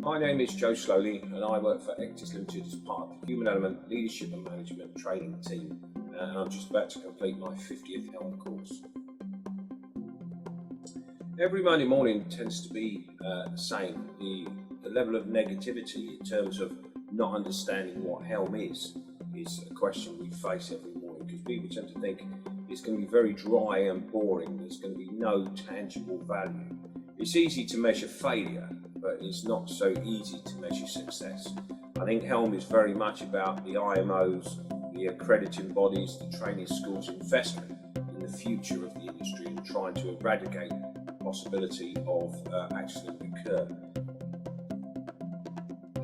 My name is Joe Sloly and I work for ECDIS Ltd as part of the Human Element Leadership and Management Training team, and I'm just about to complete my 50th HELM course. Every Monday morning tends to be the same. The level of negativity in terms of not understanding what HELM is a question we face every morning, because people tend to think it's going to be very dry and boring, there's going to be no tangible value. It's easy to measure failure, but it's not so easy to measure success. I think HELM is very much about the IMOs, the accrediting bodies, the training schools' investment in the future of the industry and trying to eradicate the possibility of accident occur.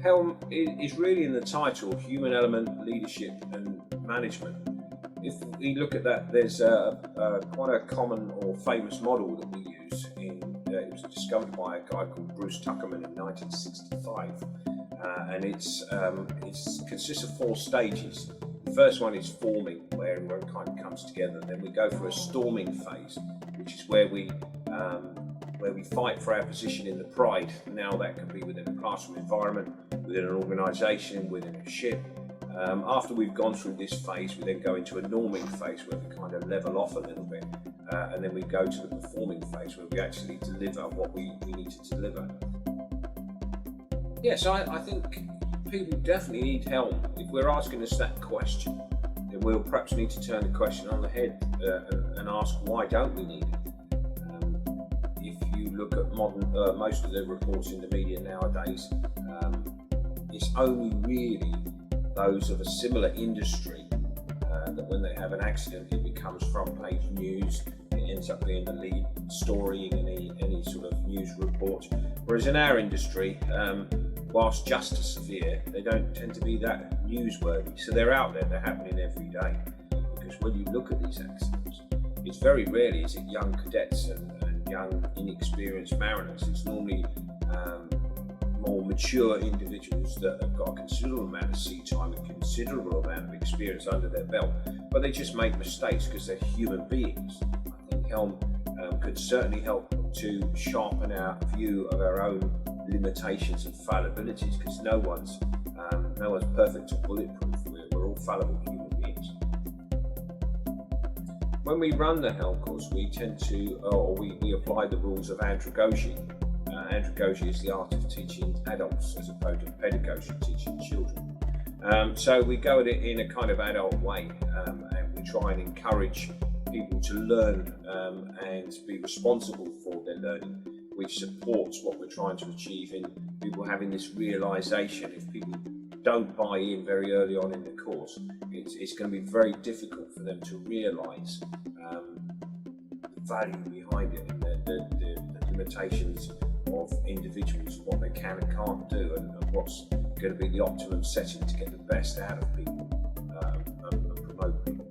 HELM is really in the title, Human Element, Leadership and Management. If we look at that, there's quite a common or famous model that we use. It was discovered by a guy called Bruce Tuckerman in 1965, and it consists of 4 stages. The first one is forming, where everyone kind of comes together. Then we go for a storming phase, which is where we fight for our position in the pride. Now that can be within a classroom environment, within an organisation, within a ship. After we've gone through this phase, we then go into a norming phase where we kind of level off a little bit, and then we go to the performing phase where we actually deliver what we need to deliver. Yes, I think people definitely need help. If we're asking us that question, then we'll perhaps need to turn the question on the head and ask, why don't we need it? If you look at most of the reports in the media nowadays, it's only really those of a similar industry that when they have an accident, it becomes front page news. It ends up being the lead story in any sort of news report. Whereas in our industry, whilst just as severe, they don't tend to be that newsworthy. So they're out there, they're happening every day. Because when you look at these accidents, it's very rarely is it young cadets and young inexperienced mariners. It's normally more mature individuals that have got a considerable amount of sea time and considerable amount of experience under their belt, but they just make mistakes because they're human beings. I think HELM could certainly help to sharpen our view of our own limitations and fallibilities, because no one's perfect or bulletproof. We're all fallible human beings. When we run the HELM course, we tend to, or we apply the rules of andragogy. Andragogy is the art of teaching adults as opposed to pedagogy, teaching children. So we go at it in a kind of adult way, and we try and encourage people to learn and be responsible for their learning, which supports what we're trying to achieve in people having this realisation. If people don't buy in very early on in the course, it's going to be very difficult for them to realise the value behind it and the limitations of individuals, what they can and can't do, and what's going to be the optimum setting to get the best out of people and promote people.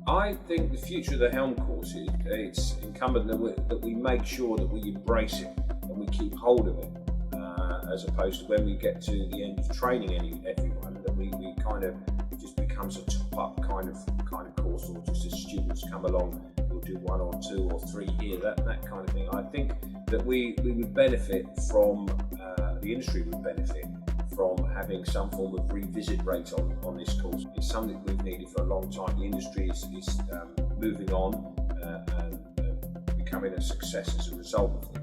I think the future of the HELM course is it's incumbent that we make sure that we embrace it and we keep hold of it, as opposed to when we get to the end of training everyone, that we kind of just becomes a top-up kind of course, or just as students come along, we'll do 1 or 2 or 3 here, that kind of thing. I think that we would benefit from, the industry would benefit from having some form of revisit rate on this course. It's something we've needed for a long time. The industry is moving on and becoming a success as a result of